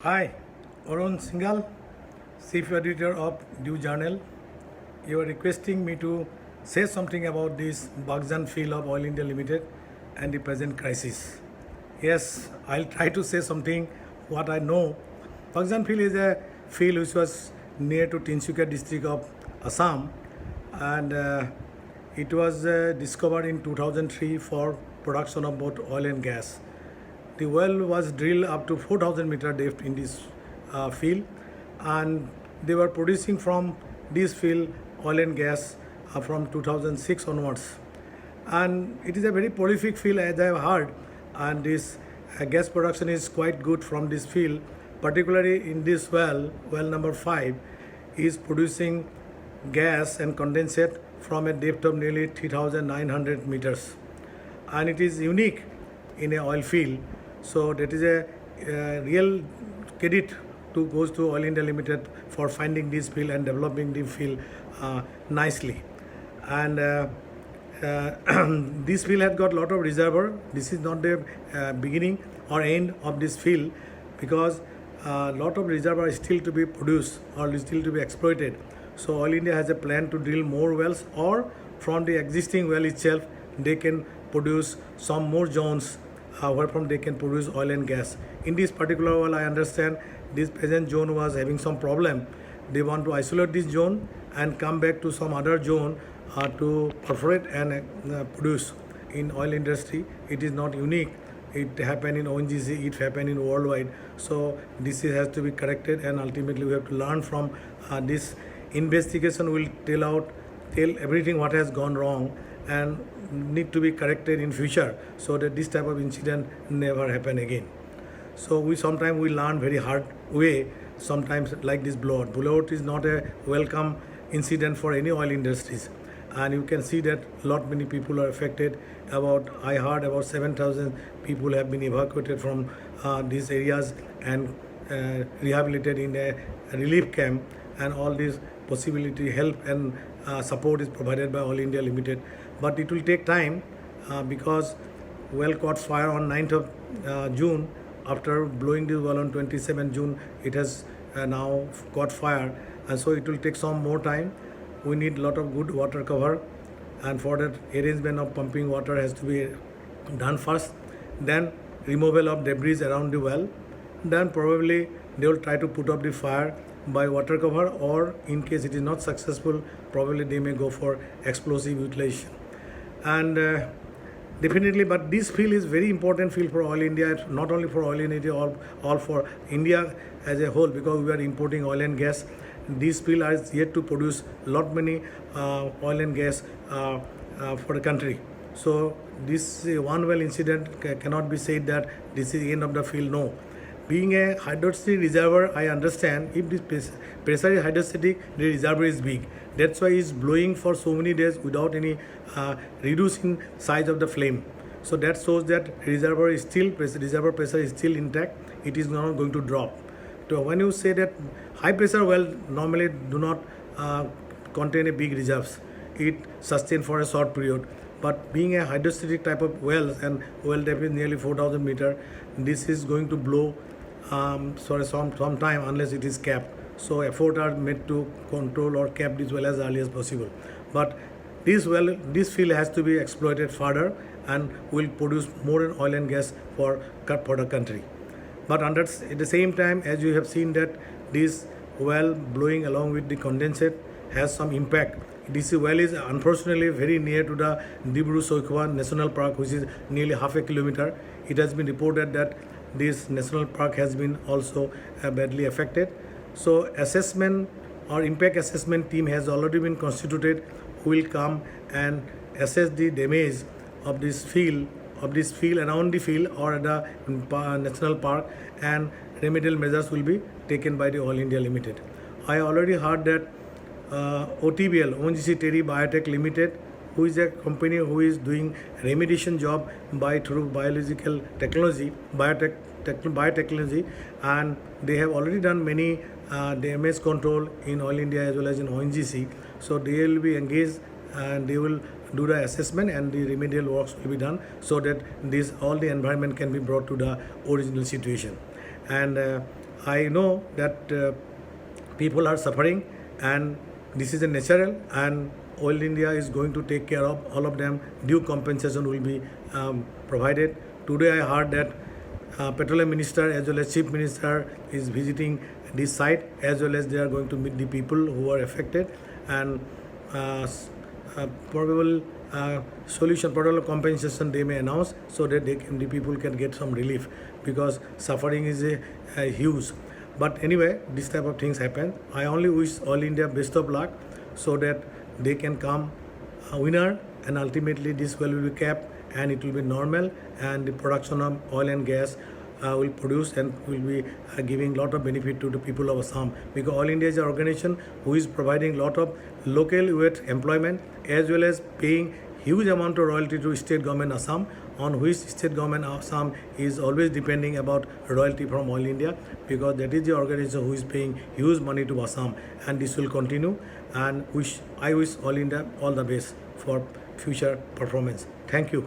Hi, Arun Singhal, Chief Editor of Dew Journal. You are requesting me to say something about this Bagjan field of Oil India Limited and the present crisis. Yes, I'll try to say something what I know. Bagjan field is a field which was near to Tinsukia district of Assam, and it was discovered in 2003 for production of both oil and gas. The well was drilled up to 4,000 meter depth in this field, and they were producing from this field oil and gas from 2006 onwards. And it is a very prolific field, as I have heard, and this gas production is quite good from this field, particularly in this well number 5, is producing gas and condensate from a depth of nearly 3,900 meters, and it is unique in a oil field. So that is a real credit to goes to Oil India Limited for finding this field and developing the field nicely. And this field had got a lot of reservoir. This is not the beginning or end of this field, because a lot of reservoir is still to be produced or is still to be exploited. So Oil India has a plan to drill more wells, or from the existing well itself they can produce some more zones wherefrom they can produce oil and gas. In this particular well, I understand this present zone was having some problem. They want to isolate this zone and come back to some other zone to perforate and produce. In oil industry, it is not unique. It happened in ONGC, it happened in worldwide. So this has to be corrected, and ultimately we have to learn from this. Investigation will tell everything what has gone wrong and need to be corrected in future, so that this type of incident never happen again. So we sometimes we learn very hard way, sometimes like this blowout is not a welcome incident for any oil industries, and you can see that lot many people are affected. I heard about 7,000 people have been evacuated from these areas and rehabilitated in a relief camp, and all this possibility help and support is provided by Oil India Limited. But it will take time because well caught fire on 9th of June. After blowing this well on 27 June, it has now caught fire, and so it will take some more time. We need a lot of good water cover, and for that arrangement of pumping water has to be done first, then removal of debris around the well, then probably they will try to put up the fire by water cover, or in case it is not successful, probably they may go for explosive utilization. And definitely, but this field is very important field for Oil India, not only for Oil India, all for India as a whole, because we are importing oil and gas. This field is yet to produce lot many oil and gas for the country. So this one well incident cannot be said that this is the end of the field. No. Being a hydrostatic reservoir, I understand if this pressure is hydrostatic, the reservoir is big. That's why it's blowing for so many days without any reducing size of the flame. So that shows that reservoir pressure is still intact. It is not going to drop. So when you say that high pressure well normally do not contain a big reserves, it sustain for a short period. But being a hydrostatic type of wells, and well depth is nearly 4,000 meter, this is going to blow for some time unless it is capped. So efforts are made to control or cap this well as early as possible. But this field has to be exploited further and will produce more oil and gas for the country. But at the same time, as you have seen that this well blowing along with the condensate has some impact. This well is unfortunately very near to the Dibru-Soikhowa National Park, which is nearly half a kilometer. It has been reported that this national park has been also badly affected. So assessment or impact assessment team has already been constituted, who will come and assess the damage of this field around the field or at the national park, and remedial measures will be taken by the Oil India Limited. I already heard that OTBL, ONGC Terry Biotech Limited, who is a company who is doing remediation job through biological technology, biotechnology, and they have already done many damage control in Oil India as well as in ONGC. So they will be engaged and they will do the assessment, and the remedial works will be done, so that all the environment can be brought to the original situation. And I know that people are suffering, and this is a natural, and Oil India is going to take care of all of them. Due compensation will be provided. Today I heard that Petroleum Minister as well as Chief Minister is visiting this site, as well as they are going to meet the people who are affected, and probable solution, probable compensation they may announce, so that the people can get some relief, because suffering is a huge. But anyway, this type of things happen. I only wish All India best of luck, so that they can come a winner, and ultimately this well will be kept, and it will be normal, and the production of oil and gas will produce and will be giving lot of benefit to the people of Assam, because All India is an organization who is providing lot of local youth employment, as well as paying huge amount of royalty to state government Assam, on which state government Assam is always depending about royalty from Oil India, because that is the organization who is paying huge money to Assam, and this will continue. And I wish All India all the best for future performance. Thank you.